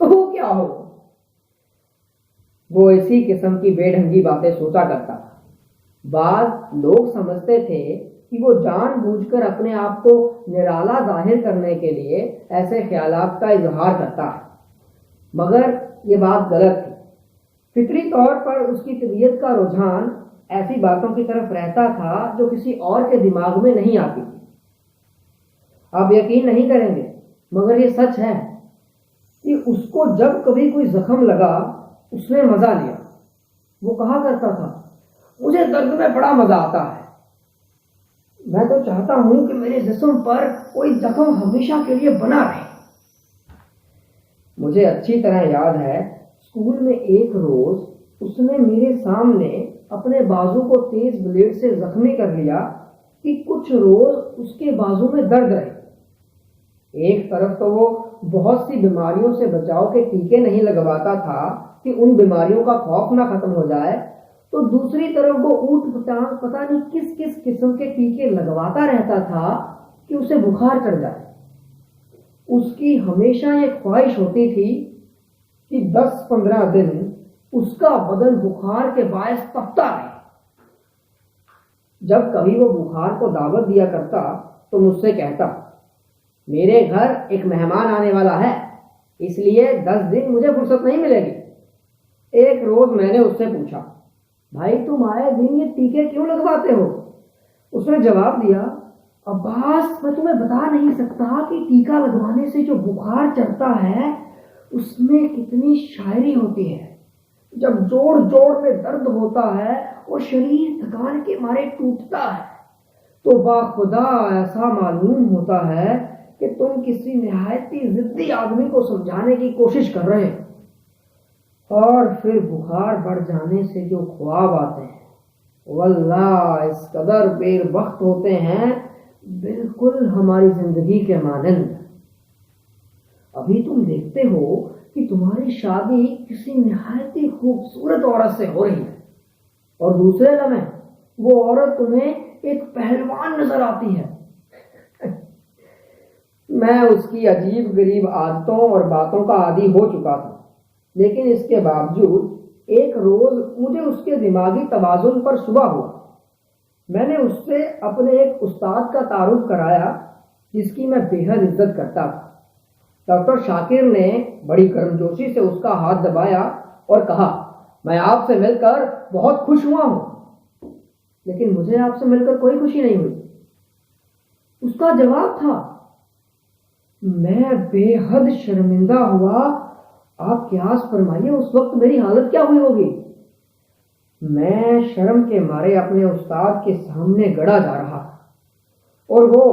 تو کیا ہو؟ وہ اسی قسم کی بے ڈھنگی باتیں سوچا کرتا تھا۔ بعض لوگ سمجھتے تھے کہ وہ جان بوجھ کر اپنے آپ کو نرالا ظاہر کرنے کے لیے ایسے خیالات کا اظہار کرتا ہے، مگر یہ بات غلط تھی۔ فطری طور پر اس کی طبیعت کا رجحان ایسی باتوں کی طرف رہتا تھا جو کسی اور کے دماغ میں نہیں آتی تھی۔ آپ یقین نہیں کریں گے مگر یہ سچ ہے کہ اس کو جب کبھی کوئی زخم لگا اس نے مزہ لیا۔ وہ کہا کرتا تھا، مجھے درد میں بڑا مزہ آتا ہے، میں تو چاہتا ہوں کہ میرے جسم پر کوئی زخم ہمیشہ کے لیے بنا رہے۔ مجھے اچھی طرح یاد ہے اسکول میں ایک روز اس نے میرے سامنے اپنے بازو کو تیز بلیڈ سے زخمی کر لیا کہ کچھ روز اس کے بازو میں درد رہے۔ ایک طرف تو وہ بہت سی بیماریوں سے بچاؤ کے ٹیکے نہیں لگواتا تھا کہ ان بیماریوں کا خوف نہ ختم ہو جائے، تو دوسری طرف وہ اوٹ پٹانگ پتہ نہیں کس کس قسم کے ٹیکے لگواتا رہتا تھا کہ اسے بخار چڑھ جائے۔ اس کی ہمیشہ یہ خواہش ہوتی تھی کہ 10-15 دن اس کا بدن بخار کے باعث تپتا رہے۔ جب کبھی وہ بخار کو دعوت دیا کرتا تو مجھ سے کہتا، میرے گھر ایک مہمان آنے والا ہے، اس لیے 10 دن مجھے فرصت نہیں ملے گی۔ ایک روز میں نے اس سے پوچھا، بھائی تم آئے دن یہ ٹیکے کیوں لگواتے ہو؟ اس نے جواب دیا، عباس میں تمہیں بتا نہیں سکتا کہ ٹیکا لگوانے سے جو بخار چڑھتا ہے اس میں کتنی شاعری ہوتی ہے۔ جب جوڑ جوڑ میں درد ہوتا ہے اور شریر تھکان کے مارے ٹوٹتا ہے تو باخدا ایسا معلوم ہوتا ہے کہ تم کسی نہایتی ضدی آدمی کو سمجھانے کی کوشش کر رہے ہو، اور پھر بخار بڑھ جانے سے جو خواب آتے ہیں واللہ اس قدر بے وقت ہوتے ہیں، بالکل ہماری زندگی کے مانند۔ ابھی تم دیکھتے ہو کہ تمہاری شادی کسی نہایتی خوبصورت عورت سے ہو رہی ہے اور دوسرے لمحے وہ عورت تمہیں ایک پہلوان نظر آتی ہے۔ میں اس کی عجیب غریب عادتوں اور باتوں کا عادی ہو چکا تھا، لیکن اس کے باوجود ایک روز مجھے اس کے دماغی توازن پر شبہ ہوا۔ میں نے اس سے اپنے ایک استاد کا تعارف کرایا جس کی میں بے حد عزت کرتا تھا۔ ڈاکٹر شاکر نے بڑی گرمجوشی سے اس کا ہاتھ دبایا اور کہا، میں آپ سے مل کر بہت خوش ہوا ہوں۔ لیکن مجھے آپ سے مل کر کوئی خوشی نہیں ہوئی، اس کا جواب تھا۔ میں بے حد شرمندہ ہوا۔ آپ قیاس فرمائیے اس وقت میری حالت کیا ہوئی ہوگی۔ میں شرم کے مارے اپنے استاد کے سامنے گڑا جا رہا تھا اور وہ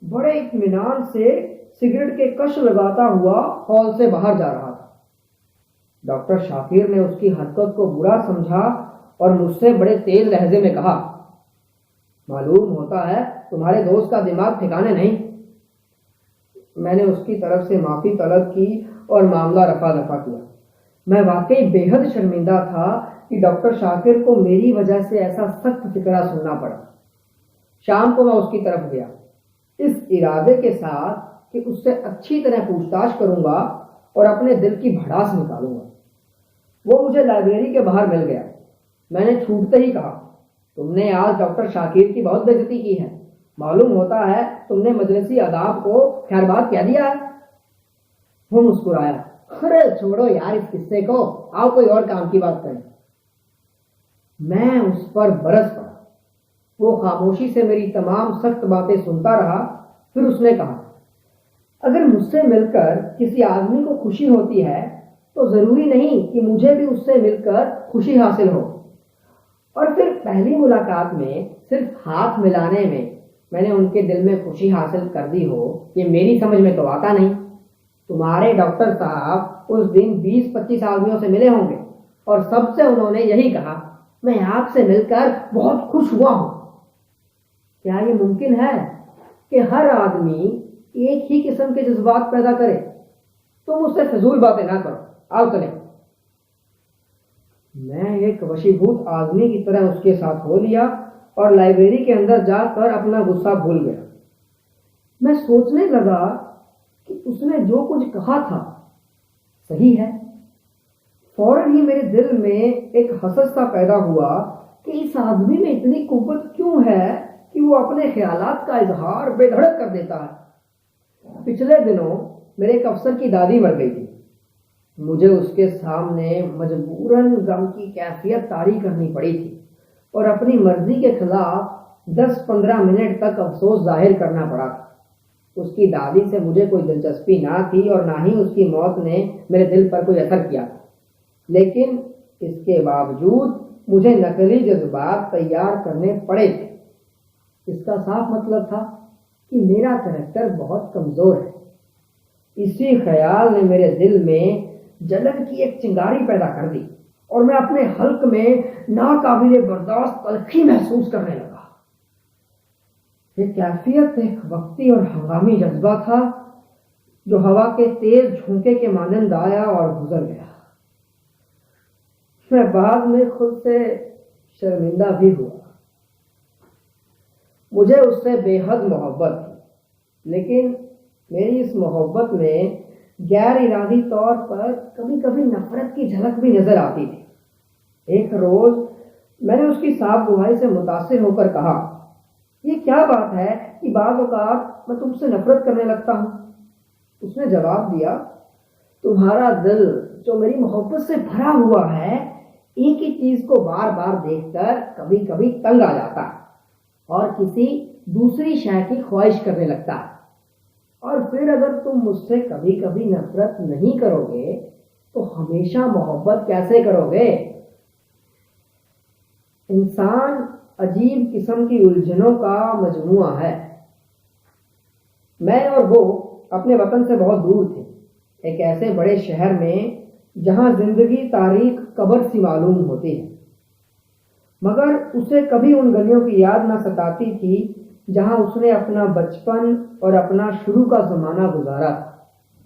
بڑے اطمینان سے سگریٹ کے کش لگاتا ہوا ہال سے باہر جا رہا تھا۔ ڈاکٹر شاکر نے اس کی حرکت کو برا سمجھا اور مجھ سے بڑے تیز لہجے میں کہا، معلوم ہوتا ہے تمہارے دوست کا دماغ ٹھکانے نہیں۔ میں نے اس کی طرف سے معافی طلب کی اور معاملہ رفع دفع کیا۔ میں واقعی بے حد شرمندہ تھا کہ ڈاکٹر شاکر کو میری وجہ سے ایسا سخت فکرہ سننا پڑا۔ شام کو میں اس کی طرف گیا اس ارادے کے ساتھ کہ اس سے اچھی طرح پوچھ تاچھ کروں گا اور اپنے دل کی بھڑاس نکالوں گا۔ وہ مجھے لائبریری کے باہر مل گیا۔ میں نے چھوٹتے ہی کہا، تم نے آج ڈاکٹر شاکر کی بہت بے عزتی کی ہے، معلوم ہوتا ہے تم نے مجلسی آداب کو خیر بات کہہ دیا ہے۔ وہ مسکرایا، ارے چھوڑو یار اس قصے کو، آؤ کوئی اور کام کی بات کریں۔ میں اس پر برس پڑا۔ وہ خاموشی سے میری تمام سخت باتیں سنتا رہا۔ پھر اس نے کہا، اگر مجھ سے مل کر کسی آدمی کو خوشی ہوتی ہے تو ضروری نہیں کہ مجھے بھی اس سے مل کر خوشی حاصل ہو، اور پھر پہلی ملاقات میں صرف ہاتھ ملانے میں نے ان کے دل میں خوشی حاصل کر دی ہو، یہ میری سمجھ میں تو آتا نہیں۔ تمہارے ڈاکٹر صاحب اس دن 20-25 آدمیوں سے ملے ہوں گے اور سب سے انہوں نے یہی کہا، میں آپ سے مل کر بہت خوش ہوا ہوں۔ کیا یہ ممکن ہے کہ ہر آدمی ایک ہی قسم کے جذبات پیدا کرے؟ تم اس سے فضول باتیں نہ کرو، آؤ چلیں۔ میں ایک وشیبھوت آدمی کی طرح اس کے ساتھ ہو لیا اور لائبریری کے اندر جا کر اپنا غصہ بھول گیا۔ میں سوچنے لگا کہ اس نے جو کچھ کہا تھا صحیح ہے۔ فوراً ہی میرے دل میں ایک حسد سا پیدا ہوا کہ اس آدمی میں اتنی قوت کیوں ہے کہ وہ اپنے خیالات کا اظہار بے دھڑک کر دیتا ہے۔ پچھلے دنوں میرے ایک افسر کی دادی مر گئی تھی۔ مجھے اس کے سامنے مجبوراً غم کی کیفیت طاری کرنی پڑی تھی اور اپنی مرضی کے خلاف 10-15 منٹ تک افسوس ظاہر کرنا پڑا تھا۔ اس کی دادی سے مجھے کوئی دلچسپی نہ تھی اور نہ ہی اس کی موت نے میرے دل پر کوئی اثر کیا تھا، لیکن اس کے باوجود مجھے نقلی جذبات تیار کرنے پڑے تھے۔ اس کا صاف مطلب تھا کہ میرا کریکٹر بہت کمزور ہے۔ اسی خیال نے میرے دل میں جلن کی ایک چنگاری پیدا کر دی اور میں اپنے حلق میں ناقابل برداشت تلخی محسوس کرنے لگا۔ یہ کیفیت ایک وقتی اور ہنگامی جذبہ تھا جو ہوا کے تیز جھونکے کے مانند آیا اور گزر گیا۔ میں بعد میں خود سے شرمندہ بھی ہوا۔ مجھے اس سے بے حد محبت تھی، لیکن میری اس محبت میں غیر ارادی طور پر کبھی کبھی نفرت کی جھلک بھی نظر آتی تھی۔ ایک روز میں نے اس کی صاف گواہی سے متاثر ہو کر کہا، یہ کیا بات ہے کہ بعض اوقات میں تم سے نفرت کرنے لگتا ہوں؟ اس نے جواب دیا، تمہارا دل جو میری محبت سے بھرا ہوا ہے ایک ہی چیز کو بار بار دیکھ کر کبھی کبھی تنگ آ جاتا ہے اور کسی دوسری شے کی خواہش کرنے لگتا ہے، اور پھر اگر تم مجھ سے کبھی کبھی نفرت نہیں کرو گے تو ہمیشہ محبت کیسے کرو گے؟ انسان عجیب قسم کی الجھنوں کا مجموعہ ہے۔ میں اور وہ اپنے وطن سے بہت دور تھے، ایک ایسے بڑے شہر میں جہاں زندگی تاریخ قبر سی معلوم ہوتی ہے، مگر اسے کبھی ان گلیوں کی یاد نہ ستاتی تھی جہاں اس نے اپنا بچپن اور اپنا شروع کا زمانہ گزارا تھا۔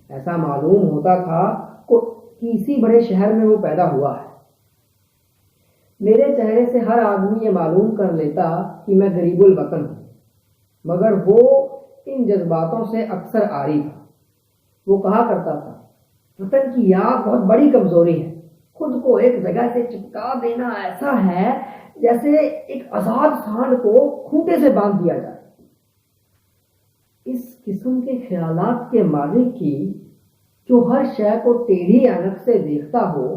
ایسا معلوم ہوتا تھا کہ اسی بڑے شہر میں وہ پیدا ہوا ہے۔ میرے چہرے سے ہر آدمی یہ معلوم کر لیتا کہ میں غریب الوطن ہوں، مگر وہ ان جذباتوں سے اکثر عاری تھا۔ وہ کہا کرتا تھا، وطن کی یاد بہت بڑی کمزوری ہے، خود کو ایک جگہ سے چپکا دینا ایسا ہے جیسے ایک آزاد سانڈ کو کھوٹے سے باندھ دیا جائے۔ اس قسم کے خیالات کے مالک کی جو ہر شے کو ٹیڑھی عینک سے دیکھتا ہو،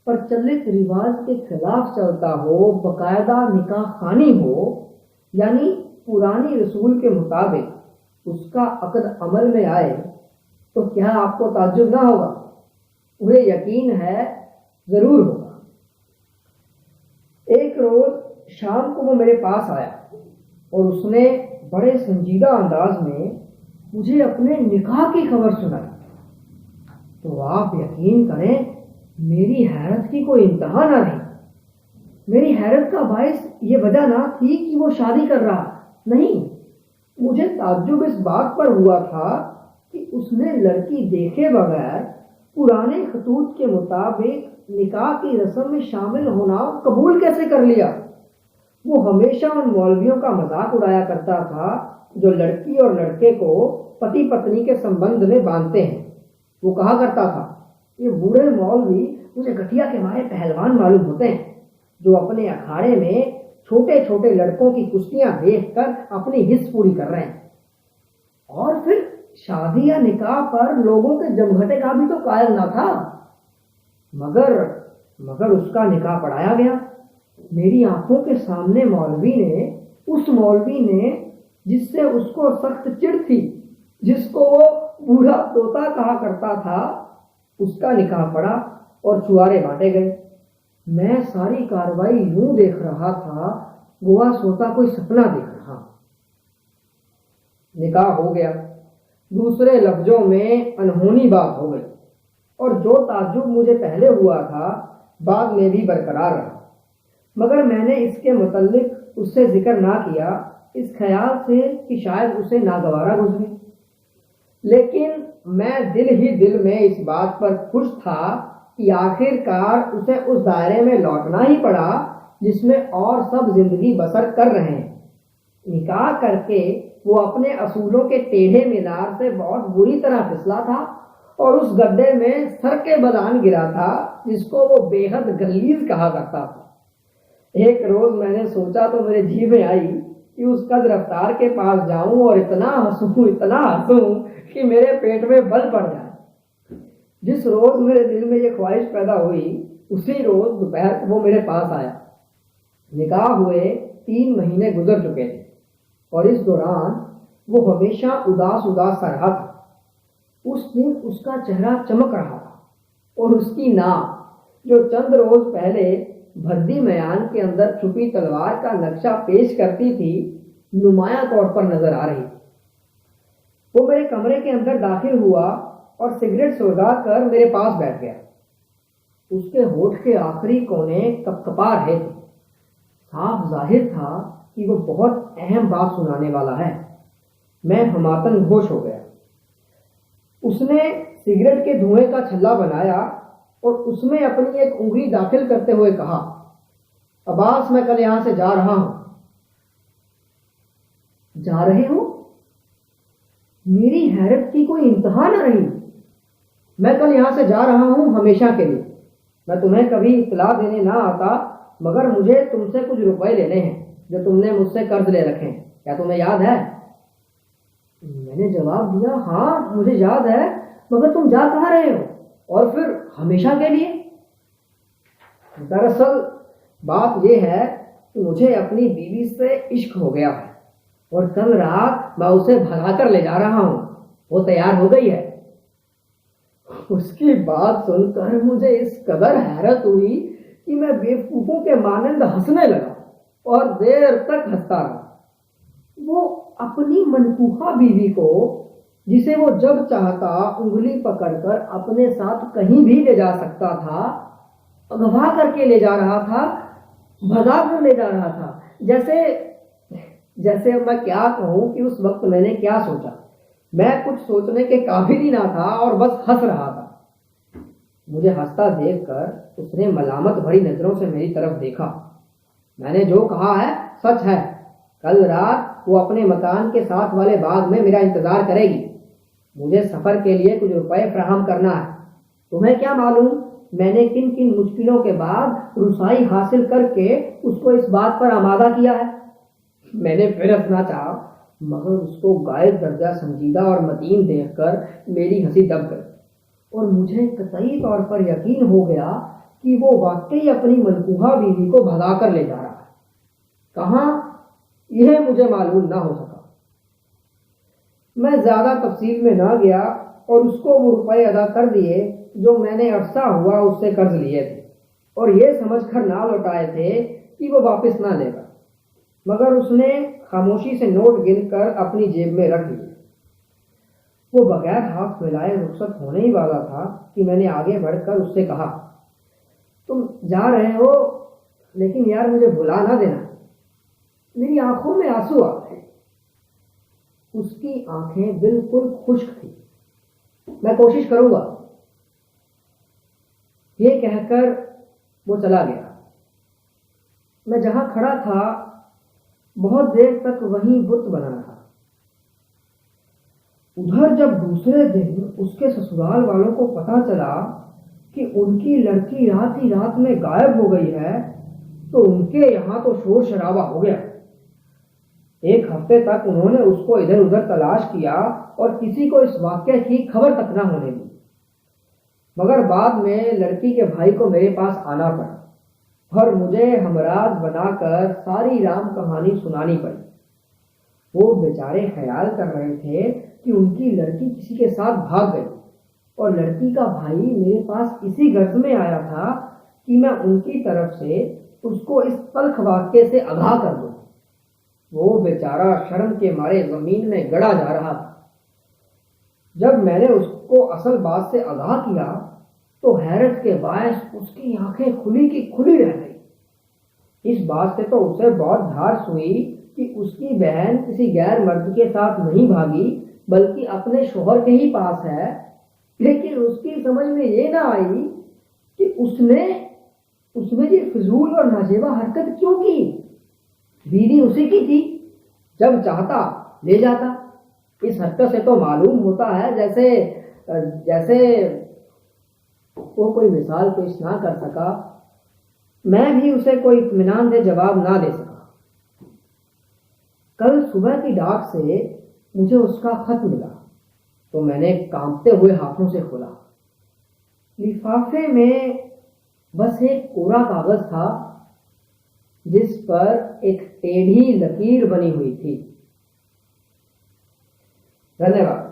پرچلت رواج کے خلاف چلتا ہو، باقاعدہ نکاح خوانی ہو، یعنی پرانی رسول کے مطابق اس کا عقد عمل میں آئے، تو کیا آپ کو تعجب نہ ہوگا؟ مجھے یقین ہے ضرور ہوگا۔ ایک روز شام کو وہ میرے پاس آیا اور اس نے بڑے سنجیدہ انداز میں مجھے اپنے نکاح کی خبر سنائی۔ تو آپ یقین کریں میری حیرت کی کوئی انتہا نہ رہی۔ میری حیرت کا باعث یہ وجہ نہ تھی کہ وہ شادی کر رہا، نہیں، مجھے تعجب اس بات پر ہوا تھا کہ اس نے لڑکی دیکھے بغیر پرانے خطوط کے مطابق نکاح کی رسم میں شامل ہونا قبول کیسے کر لیا۔ وہ ہمیشہ ان مولویوں کا مذاق اڑایا کرتا تھا جو لڑکی اور لڑکے کو پتی پتنی کے سمبندھ میں باندھتے ہیں۔ وہ کہا کرتا تھا، یہ بوڑھے مولوی مجھے گٹھیا کے مارے پہلوان معلوم ہوتے ہیں جو اپنے اکھاڑے میں چھوٹے چھوٹے لڑکوں کی کشتیاں دیکھ کر اپنی حص پوری کر رہے ہیں، اور پھر شادی یا نکاح پر لوگوں کے جمگھٹے کا بھی تو قائل نہ تھا، مگر اس کا نکاح پڑھایا گیا۔ میری آنکھوں کے سامنے اس مولوی نے جس سے اس کو سخت چڑ تھی، جس کو وہ بوڑھا طوطا کہا کرتا تھا، اس کا نکاح پڑا اور چھوارے بانٹے گئے۔ میں ساری کاروائی یوں دیکھ رہا تھا گوا سوتا کوئی سپنا دیکھ رہا۔ نکاح ہو گیا، دوسرے لفظوں میں انہونی بات ہو گئی، اور جو تعجب مجھے پہلے ہوا تھا بعد میں بھی برقرار رہا، مگر میں نے اس کے متعلق اس سے ذکر نہ کیا، اس خیال سے کہ شاید اسے ناگوارا گزرے۔ لیکن میں دل ہی دل میں اس بات پر خوش تھا کہ آخر کار اسے اس دائرے میں لوٹنا ہی پڑا جس میں اور سب زندگی بسر کر رہے ہیں۔ نکاح کر کے وہ اپنے اصولوں کے ٹیڑھے مینار سے بہت بری طرح پھسلا تھا اور اس گڈھے میں سر کے بدان گرا تھا جس کو وہ بے حد غلیظ کہا کرتا تھا۔ ایک روز میں نے سوچا تو میرے جی میں آئی کہ اس قد رفتار کے پاس جاؤں اور اتنا ہنسوں کہ میرے پیٹ میں بل پڑ جائے۔ جس روز میرے دل میں یہ خواہش پیدا ہوئی اسی روز دوپہر کو وہ میرے پاس آیا۔ نکاح ہوئے 3 مہینے گزر چکے تھے اور اس دوران وہ ہمیشہ اداس سا رہا تھا۔ اس دن اس کا چہرہ چمک رہا تھا اور اس کی ناک جو چند روز پہلے بھدی میان کے اندر چھپی تلوار کا نقشہ پیش کرتی تھی نمایاں طور پر نظر آ رہی تھی۔ وہ میرے کمرے کے اندر داخل ہوا اور سگریٹ سلگا کر میرے پاس بیٹھ گیا۔ اس کے ہونٹ کے آخری کونے کپکپا رہے تھے۔ صاف ظاہر تھا کہ وہ بہت اہم بات سنانے والا ہے۔ میں ہماتن ہوش ہو گیا۔ اس نے سگریٹ کے دھوئیں کا چھلا بنایا اور اس میں اپنی ایک انگلی داخل کرتے ہوئے کہا، عباس میں کل یہاں سے جا رہا ہوں۔ جا رہے ہو؟ میری حیرت کی کوئی انتہا نہ رہی۔ میں کل یہاں سے جا رہا ہوں ہمیشہ کے لیے۔ میں تمہیں کبھی اطلاع دینے نہ آتا مگر مجھے تم سے کچھ روپے لینے ہیں جو تم نے مجھ سے قرض لے رکھے ہیں۔ کیا تمہیں یاد ہے؟ میں نے جواب دیا، ہاں مجھے یاد ہے، مگر تم جا کہاں رہے ہو اور پھر ہمیشہ کے لیے؟ دراصل بات یہ ہے کہ مجھے اپنی بیوی سے عشق ہو گیا ہے اور کل رات میں اسے بھگا کر لے جا رہا ہوں۔ وہ تیار ہو گئی ہے۔ اس کی بات سن کر مجھے اس قدر حیرت ہوئی کہ میں بیوقوفوں کے مانند ہنسنے لگا اور دیر تک ہنستا رہا۔ وہ اپنی منکوحہ بیوی کو جسے وہ جب چاہتا انگلی پکڑ کر اپنے ساتھ کہیں بھی لے جا سکتا تھا اغوا کر کے لے جا رہا تھا، بھگا کر لے جا رہا تھا۔ جیسے میں کیا کہوں کہ اس وقت میں نے کیا سوچا۔ میں کچھ سوچنے کے قابل ہی نہ تھا اور بس ہنس رہا تھا۔ مجھے ہنستا دیکھ کر اس نے ملامت بھری نظروں سے میری طرف دیکھا۔ میں نے جو کہا ہے سچ ہے۔ کل رات وہ اپنے مکان کے ساتھ والے باغ میں میرا انتظار کرے گی۔ مجھے سفر کے لیے کچھ روپے فراہم کرنا ہے۔ تمہیں کیا معلوم میں نے کن کن مشکلوں کے بعد رسائی حاصل کر کے اس کو اس بات پر آمادہ کیا ہے۔ میں نے پھر ہنسنا چاہا مگر اس کو غائب درجہ سنجیدہ اور متین دیکھ کر میری ہنسی دب گئی اور مجھے قطعی طور پر یقین ہو گیا کہ وہ واقعی اپنی منکوحہ بیوی کو بھگا کر لے جا رہا ہے۔ کہاں یہ مجھے معلوم نہ ہو سکا۔ میں زیادہ تفصیل میں نہ گیا اور اس کو وہ روپے ادا کر دیے جو میں نے عرصہ ہوا اس سے قرض لیے تھے اور یہ سمجھ کر نہ لوٹائے تھے کہ وہ واپس نہ لے گا، مگر اس نے خاموشی سے نوٹ گن کر اپنی جیب میں رکھ لیے۔ وہ بغیر ہاتھ ملائے رخصت ہونے ہی والا تھا کہ میں نے آگے بڑھ کر اس سے کہا، تم جا رہے ہو لیکن یار مجھے بھلا نہ دینا۔ میری آنکھوں میں آنسو آ گئے۔ اس کی آنکھیں بالکل خشک تھیں۔ میں کوشش کروں گا، یہ کہہ کر وہ چلا گیا۔ میں جہاں کھڑا تھا بہت دیر تک وہیں بت بنا رہا۔ ادھر جب دوسرے دن اس کے سسرال والوں کو پتا چلا کہ ان کی لڑکی رات ہی رات میں غائب ہو گئی ہے تو ان کے یہاں تو شور شرابہ ہو گیا۔ ایک ہفتے تک انہوں نے اس کو ادھر ادھر تلاش کیا اور کسی کو اس واقعے کی خبر تک نہ ہونے دی، مگر بعد میں لڑکی کے بھائی کو میرے پاس آنا پڑا اور مجھے ہمراز بنا کر ساری رام کہانی سنانی پڑی۔ وہ بیچارے خیال کر رہے تھے کہ ان کی لڑکی کسی کے ساتھ بھاگ گئی اور لڑکی کا بھائی میرے پاس اسی غرض میں آیا تھا کہ میں ان کی طرف سے اس کو اس تلخ واقعے سے آگاہ کر دوں۔ وہ بیچارہ شرم کے مارے زمین میں گڑا جا رہا تھا۔ جب میں نے اس کو اصل بات سے آگاہ کیا تو حیرت کے باعث اس کی آنکھیں کھلی کی کھلی رہ گئی۔ اس بات سے تو اسے بہت دھارس ہوئی کہ اس کی بہن کسی غیر مرد کے ساتھ نہیں بھاگی بلکہ اپنے شوہر کے ہی پاس ہے، لیکن اس کی سمجھ میں یہ نہ آئی کہ اس نے یہ فضول اور ناجیبہ حرکت کیوں کی۔ بیوی اسی کی تھی، جب چاہتا لے جاتا۔ اس حرکت سے تو معلوم ہوتا ہے جیسے جیسے وہ کوئی مثال پیش نہ کر سکا، میں بھی اسے کوئی اطمینان دہ جواب نہ دے سکا۔ کل صبح کی ڈاک سے مجھے اس کا خط ملا تو میں نے کانپتے ہوئے ہاتھوں سے کھولا۔ لفافے میں بس ایک کوڑا کاغذ تھا جس پر ایک ٹیڑھی لکیر بنی ہوئی تھی۔ دھنیہ واد۔